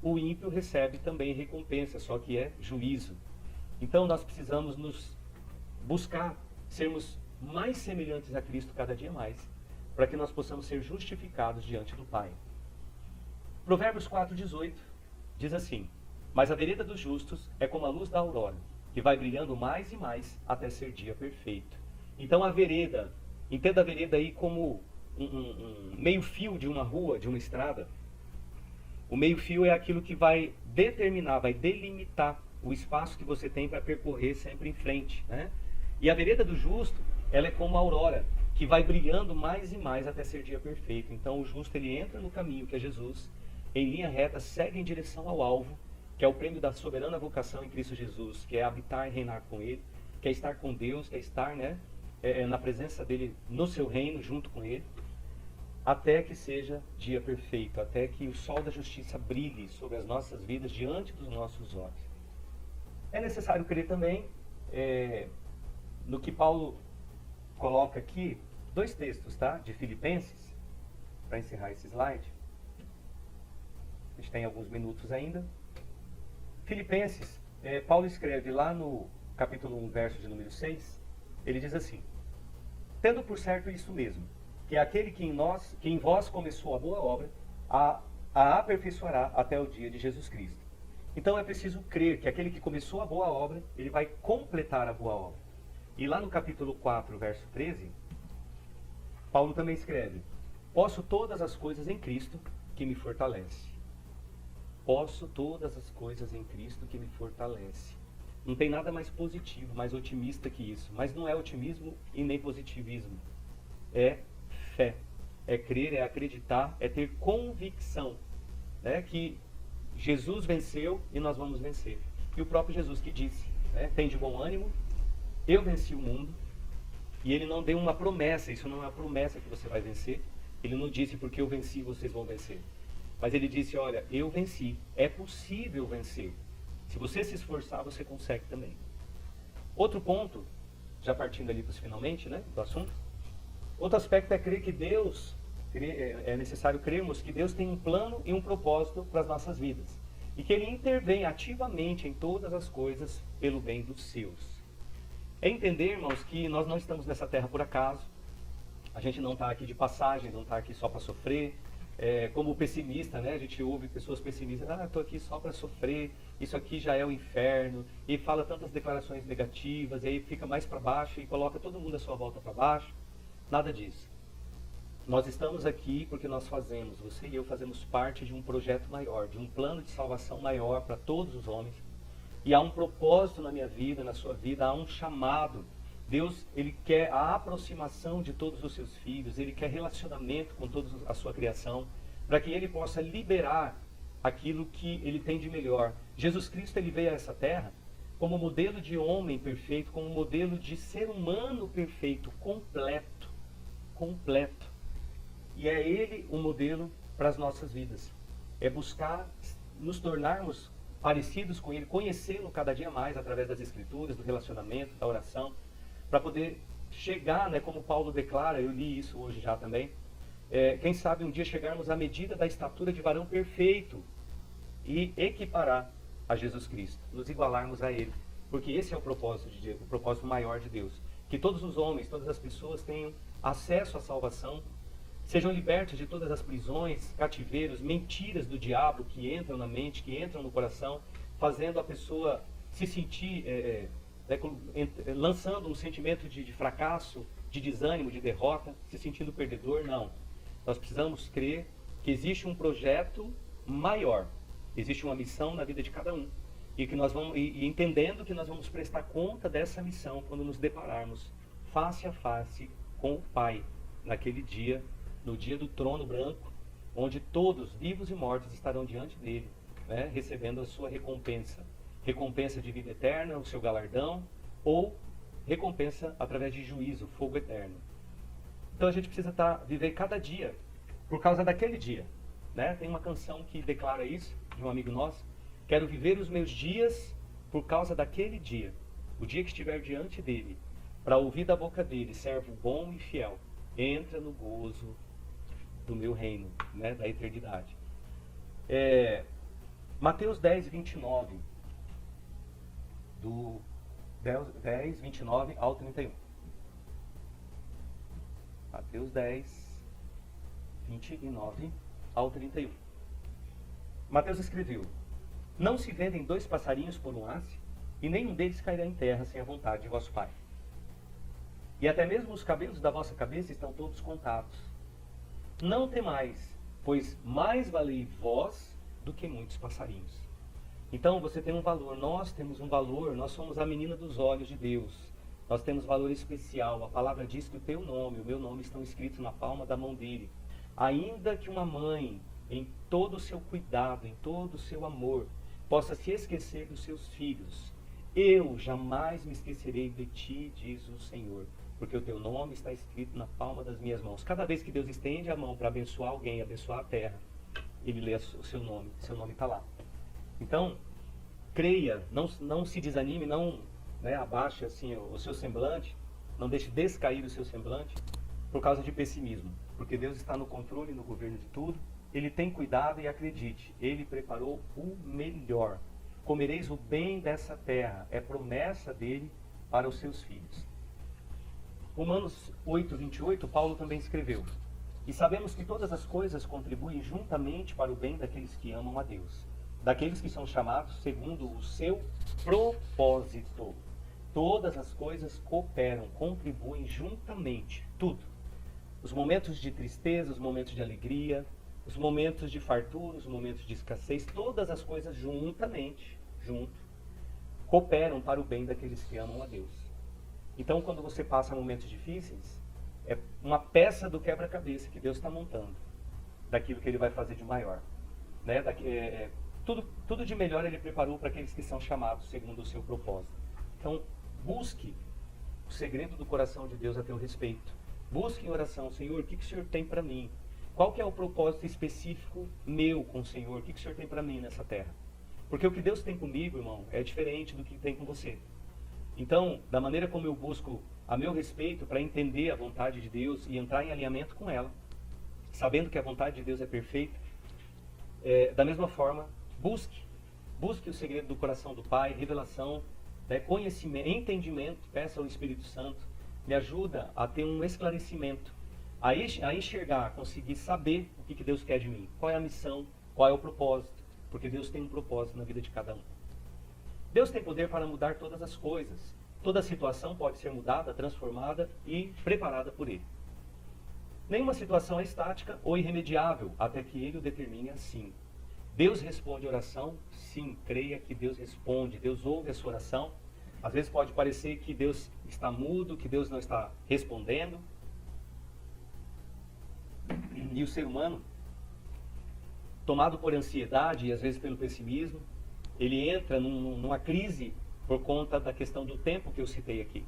O ímpio recebe também recompensa, só que é juízo. Então nós precisamos nos buscar sermos mais semelhantes a Cristo cada dia mais, para que nós possamos ser justificados diante do Pai. Provérbios 4,18 diz assim: Mas a vereda dos justos é como a luz da aurora, que vai brilhando mais e mais até ser dia perfeito. Então a vereda, entenda a vereda aí como um meio-fio de uma rua, de uma estrada. O meio-fio é aquilo que vai determinar, vai delimitar o espaço que você tem para percorrer sempre em frente, né? E a vereda do justo, ela é como a aurora, que vai brilhando mais e mais até ser dia perfeito. Então o justo, ele entra no caminho que é Jesus, em linha reta, segue em direção ao alvo, que é o prêmio da soberana vocação em Cristo Jesus, que é habitar e reinar com Ele, que é estar com Deus, que é estar, né, na presença dEle, no seu reino, junto com Ele, até que seja dia perfeito, até que o sol da justiça brilhe sobre as nossas vidas, diante dos nossos olhos. É necessário crer também no que Paulo coloca aqui, dois textos, tá? De Filipenses, para encerrar esse slide. A gente tem alguns minutos ainda. Filipenses, Paulo escreve lá no capítulo 1, verso de número 6, ele diz assim: Tendo por certo isso mesmo, que aquele que em vós começou a boa obra, a aperfeiçoará até o dia de Jesus Cristo. Então é preciso crer que aquele que começou a boa obra, ele vai completar a boa obra. E lá no capítulo 4, verso 13, Paulo também escreve: Posso todas as coisas em Cristo que me fortalece. Posso todas as coisas em Cristo que me fortalece. Não tem nada mais positivo, mais otimista que isso. Mas não é otimismo e nem positivismo. É fé. É crer, é acreditar, é ter convicção, né, que Jesus venceu e nós vamos vencer. E o próprio Jesus que disse, né, tem de bom ânimo, eu venci o mundo. E ele não deu uma promessa, isso não é uma promessa que você vai vencer. Ele não disse porque eu venci, vocês vão vencer. Mas ele disse, olha, eu venci, é possível vencer. Se você se esforçar, você consegue também. Outro ponto, já partindo ali para os finalmente, né, do assunto. Outro aspecto é crer que Deus, é necessário crermos que Deus tem um plano e um propósito para as nossas vidas. E que Ele intervém ativamente em todas as coisas pelo bem dos seus. É entender, irmãos, que nós não estamos nessa terra por acaso. A gente não está aqui de passagem, não está aqui só para sofrer. Como pessimista, né? A gente ouve pessoas pessimistas, estou aqui só para sofrer, isso aqui já é o inferno, e fala tantas declarações negativas, e aí fica mais para baixo e coloca todo mundo à sua volta para baixo. Nada disso. Nós estamos aqui porque nós fazemos, você e eu fazemos parte de um projeto maior, de um plano de salvação maior para todos os homens. E há um propósito na minha vida, na sua vida, há um chamado. Deus, Ele quer a aproximação de todos os seus filhos, Ele quer relacionamento com toda a sua criação, para que Ele possa liberar aquilo que Ele tem de melhor. Jesus Cristo, Ele veio a essa terra como modelo de homem perfeito, como modelo de ser humano perfeito, completo. E é Ele o modelo para as nossas vidas. É buscar nos tornarmos parecidos com Ele, conhecê-lo cada dia mais através das Escrituras, do relacionamento, da oração, para poder chegar, né, como Paulo declara, eu li isso hoje já também, quem sabe um dia chegarmos à medida da estatura de varão perfeito e equiparar a Jesus Cristo, nos igualarmos a Ele, porque esse é o propósito maior de Deus, que todos os homens, todas as pessoas tenham acesso à salvação, sejam libertos de todas as prisões, cativeiros, mentiras do diabo que entram na mente, que entram no coração, fazendo a pessoa se sentir, lançando um sentimento de fracasso, de desânimo, de derrota, se sentindo perdedor. Não. Nós precisamos crer que existe um projeto maior, existe uma missão na vida de cada um. E que nós vamos, e entendendo que nós vamos prestar conta dessa missão quando nos depararmos face a face com o Pai, naquele dia, no dia do trono branco, onde todos, vivos e mortos, estarão diante dele, né, recebendo a sua recompensa. Recompensa de vida eterna, o seu galardão, ou recompensa através de juízo, fogo eterno. Então a gente precisa viver cada dia por causa daquele dia, né? Tem uma canção que declara isso, de um amigo nosso: quero viver os meus dias por causa daquele dia, o dia que estiver diante dele, para ouvir da boca dele, servo bom e fiel, entra no gozo do meu reino, né, da eternidade. Mateus 10, 29, do 10, 29 ao 31. Mateus 10, 29 ao 31. Mateus escreveu: não se vendem 2 passarinhos por um asse, e nenhum deles cairá em terra sem a vontade de vosso Pai. E até mesmo os cabelos da vossa cabeça estão todos contados. Não temais, pois mais valei vós do que muitos passarinhos. Então você tem um valor, nós temos um valor, nós somos a menina dos olhos de Deus. Nós temos valor especial. A palavra diz que o teu nome, o meu nome estão escritos na palma da mão dele. Ainda que uma mãe, em todo o seu cuidado, em todo o seu amor, possa se esquecer dos seus filhos, eu jamais me esquecerei de ti, diz o Senhor, porque o teu nome está escrito na palma das minhas mãos. Cada vez que Deus estende a mão para abençoar alguém, abençoar a terra, Ele lê o seu nome está lá. Então, creia, não se desanime, não, né, abaixe assim o seu semblante, não deixe descair o seu semblante por causa de pessimismo, porque Deus está no controle e no governo de tudo. Ele tem cuidado e acredite, Ele preparou o melhor. Comereis o bem dessa terra, é promessa dele para os seus filhos. Romanos 8, 28, Paulo também escreveu: e sabemos que todas as coisas contribuem juntamente para o bem daqueles que amam a Deus, daqueles que são chamados segundo o seu propósito. Todas as coisas cooperam, contribuem juntamente, tudo. os momentos de tristeza, os momentos de alegria, os momentos de fartura, os momentos de escassez, todas as coisas juntamente, cooperam para o bem daqueles que amam a Deus. Então, quando você passa momentos difíceis, é uma peça do quebra-cabeça que Deus está montando, daquilo que Ele vai fazer de maior. Né? Tudo de melhor Ele preparou para aqueles que são chamados segundo o seu propósito. Então, busque o segredo do coração de Deus a teu respeito. Busque em oração, Senhor, o que o Senhor tem para mim? Qual que é o propósito específico meu com o Senhor? O que o Senhor tem para mim nessa terra? Porque o que Deus tem comigo, irmão, é diferente do que tem com você. Então, da maneira como eu busco a meu respeito para entender a vontade de Deus e entrar em alinhamento com ela, sabendo que a vontade de Deus é perfeita, da mesma forma, busque o segredo do coração do Pai, revelação, conhecimento, entendimento, peça ao Espírito Santo, me ajuda a ter um esclarecimento, a enxergar, a conseguir saber o que Deus quer de mim, qual é a missão, qual é o propósito, porque Deus tem um propósito na vida de cada um. Deus tem poder para mudar todas as coisas. Toda situação pode ser mudada, transformada e preparada por Ele. Nenhuma situação é estática ou irremediável, até que Ele o determine assim. Deus responde a oração? Sim, creia que Deus responde, Deus ouve a sua oração. Às vezes pode parecer que Deus está mudo, que Deus não está respondendo. E o ser humano, tomado por ansiedade e às vezes pelo pessimismo, ele entra numa crise por conta da questão do tempo que eu citei aqui.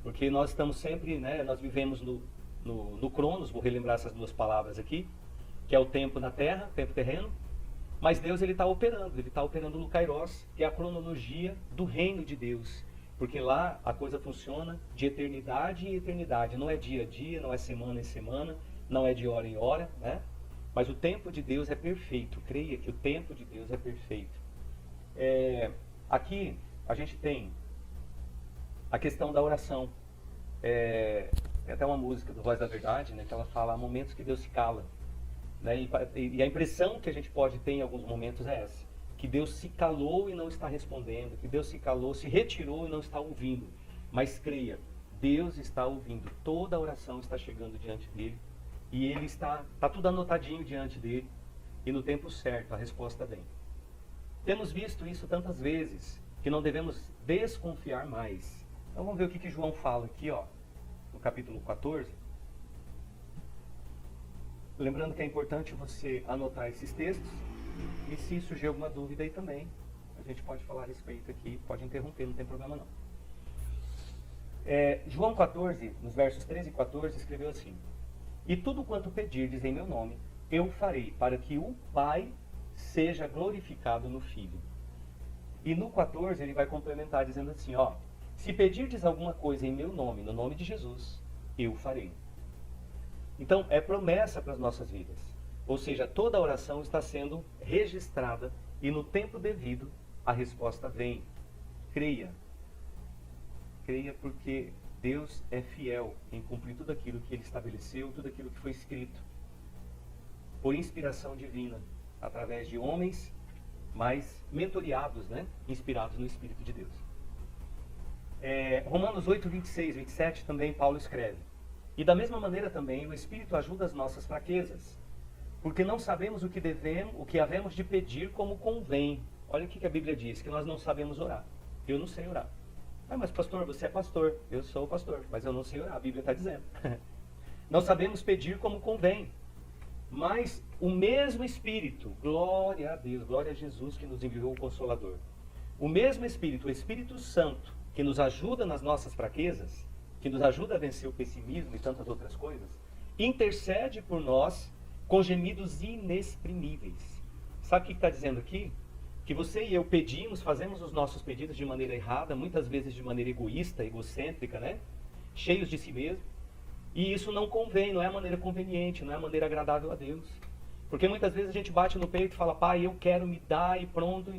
Porque nós estamos sempre, nós vivemos no Cronos, vou relembrar essas duas palavras aqui, que é o tempo na Terra, tempo terreno, mas Deus ele está operando no Kairos, que é a cronologia do reino de Deus. Porque lá a coisa funciona de eternidade em eternidade, não é dia a dia, não é semana em semana, não é de hora em hora, né? Mas o tempo de Deus é perfeito, creia que o tempo de Deus é perfeito. Aqui a gente tem a questão da oração. Tem até uma música do Voz da Verdade, que ela fala: há momentos que Deus se cala. E a impressão que a gente pode ter em alguns momentos é essa: que Deus se calou e não está respondendo, que Deus se calou, se retirou e não está ouvindo. Mas creia, Deus está ouvindo, toda a oração está chegando diante dele, e ele está tudo anotadinho diante dele, e no tempo certo a resposta vem. Temos visto isso tantas vezes, que não devemos desconfiar mais. Então vamos ver o que João fala aqui, no capítulo 14. Lembrando que é importante você anotar esses textos, e se surgir alguma dúvida aí também, a gente pode falar a respeito aqui, pode interromper, não tem problema não. João 14, nos versos 13 e 14, escreveu assim: e tudo quanto pedirdes em meu nome, eu farei, para que o Pai seja glorificado no Filho. E no 14 ele vai complementar dizendo assim, se pedirdes alguma coisa em meu nome, no nome de Jesus, eu farei. Então é promessa para as nossas vidas. Ou seja, toda a oração está sendo registrada e no tempo devido a resposta vem. Creia. Creia, porque Deus é fiel em cumprir tudo aquilo que Ele estabeleceu, tudo aquilo que foi escrito por inspiração divina, através de homens mais mentoriados, inspirados no Espírito de Deus. Romanos 8, 26, 27 também Paulo escreve: e da mesma maneira também o Espírito ajuda as nossas fraquezas, porque não sabemos o que havemos de pedir como convém. Olha o que a Bíblia diz, que nós não sabemos orar. Eu não sei orar. Mas pastor, você é pastor. Eu sou pastor, mas eu não sei orar, a Bíblia está dizendo. Não sabemos pedir como convém, mas o mesmo Espírito, glória a Deus, glória a Jesus que nos enviou o Consolador. O mesmo Espírito, o Espírito Santo, que nos ajuda nas nossas fraquezas, que nos ajuda a vencer o pessimismo e tantas outras coisas, intercede por nós com gemidos inexprimíveis. Sabe o que está dizendo aqui? Que você e eu pedimos, fazemos os nossos pedidos de maneira errada, muitas vezes de maneira egoísta, egocêntrica, cheios de si mesmo. E isso não convém, não é a maneira conveniente, não é a maneira agradável a Deus. Porque muitas vezes a gente bate no peito e fala: Pai, eu quero me dar e pronto.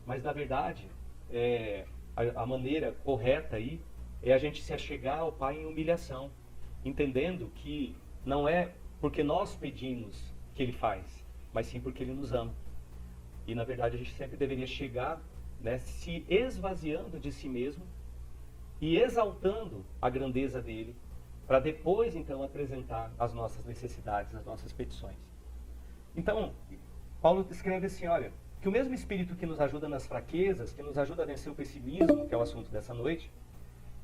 Mas na verdade, a maneira correta aí é a gente se achegar ao Pai em humilhação, entendendo que não é porque nós pedimos que Ele faz, mas sim porque Ele nos ama. E na verdade a gente sempre deveria chegar, se esvaziando de si mesmo e exaltando a grandeza dele, para depois então apresentar as nossas necessidades, as nossas petições. Então, Paulo escreve assim, olha, que o mesmo Espírito que nos ajuda nas fraquezas, que nos ajuda a vencer o pessimismo, que é o assunto dessa noite,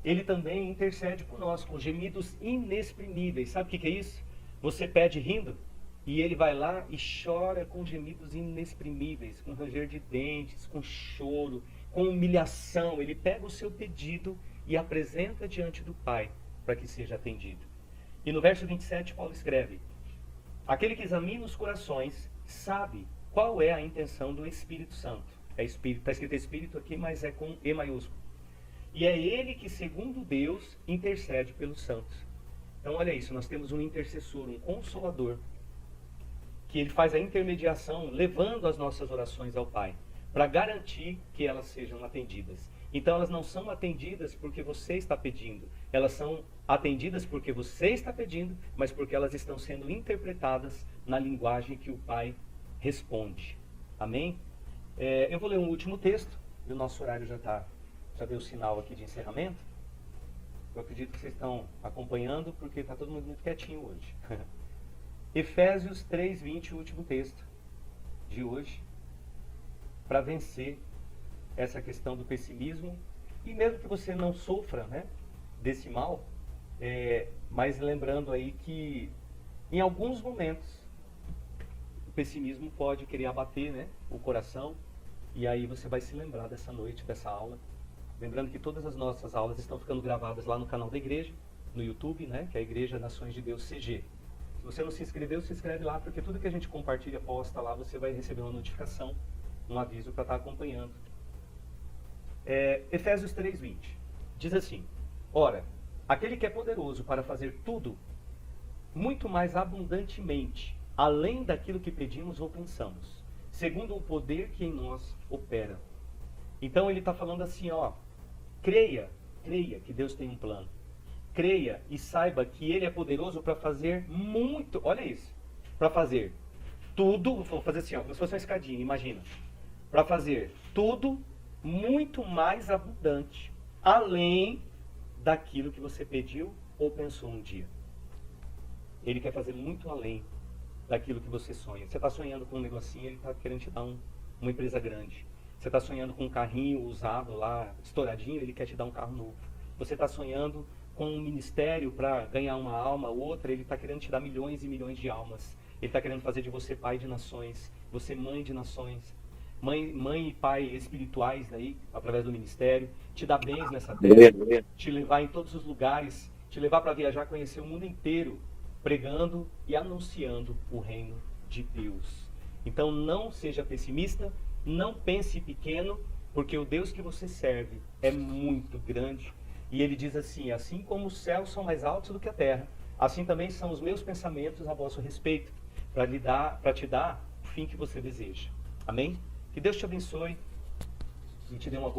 ele também intercede por nós com gemidos inexprimíveis. Sabe o que é isso? Você pede rindo e ele vai lá e chora com gemidos inexprimíveis, com ranger de dentes, com choro, com humilhação. Ele pega o seu pedido e apresenta diante do Pai para que seja atendido. E no verso 27 Paulo escreve: aquele que examina os corações sabe qual é a intenção do Espírito Santo. É Espírito, está escrito Espírito aqui, mas é com E maiúsculo. E é ele que, segundo Deus, intercede pelos santos. Então olha isso, nós temos um intercessor, um consolador, que ele faz a intermediação, levando as nossas orações ao Pai, para garantir que elas sejam atendidas. Então elas não são atendidas porque você está pedindo, elas são atendidas porque você está pedindo, mas porque elas estão sendo interpretadas na linguagem que o Pai responde. Amém? Eu vou ler um último texto, e o nosso horário já deu o sinal aqui de encerramento. Eu acredito que vocês estão acompanhando, porque está todo mundo muito quietinho hoje. Efésios 3:20, o último texto de hoje, para vencer essa questão do pessimismo, e mesmo que você não sofra, né, desse mal, mas lembrando aí que em alguns momentos o pessimismo pode querer abater, né, o coração, e aí você vai se lembrar dessa noite, dessa aula. Lembrando que todas as nossas aulas estão ficando gravadas lá no canal da igreja, no YouTube, né, que é a Igreja Nações de Deus CG. Se você não se inscreveu, se inscreve lá, porque tudo que a gente compartilha, posta lá, você vai receber uma notificação, um aviso para estar acompanhando. Efésios 3:20 diz assim: ora, aquele que é poderoso para fazer tudo muito mais abundantemente, além daquilo que pedimos ou pensamos, segundo o poder que em nós opera. Então ele está falando assim, ó, creia que Deus tem um plano. Creia e saiba que Ele é poderoso para fazer muito, olha isso, para fazer tudo, vou fazer assim, ó, como se fosse uma escadinha, imagina, para fazer tudo muito mais abundante, além daquilo que você pediu ou pensou um dia. Ele quer fazer muito além daquilo que você sonha. Você está sonhando com um negocinho, Ele está querendo te dar uma empresa grande. Você está sonhando com um carrinho usado lá, estouradinho, Ele quer te dar um carro novo. Você está sonhando com um ministério para ganhar uma alma, outra, Ele está querendo te dar milhões e milhões de almas. Ele está querendo fazer de você pai de nações, você mãe de nações, mãe e pai espirituais daí, através do ministério, te dar bens nessa terra, te levar em todos os lugares, te levar para viajar, conhecer o mundo inteiro, pregando e anunciando o reino de Deus. Então não seja pessimista, não pense pequeno, porque o Deus que você serve é muito grande. E ele diz assim: assim como os céus são mais altos do que a terra, assim também são os meus pensamentos a vosso respeito, para te dar o fim que você deseja. Amém? Que Deus te abençoe e te dê uma boa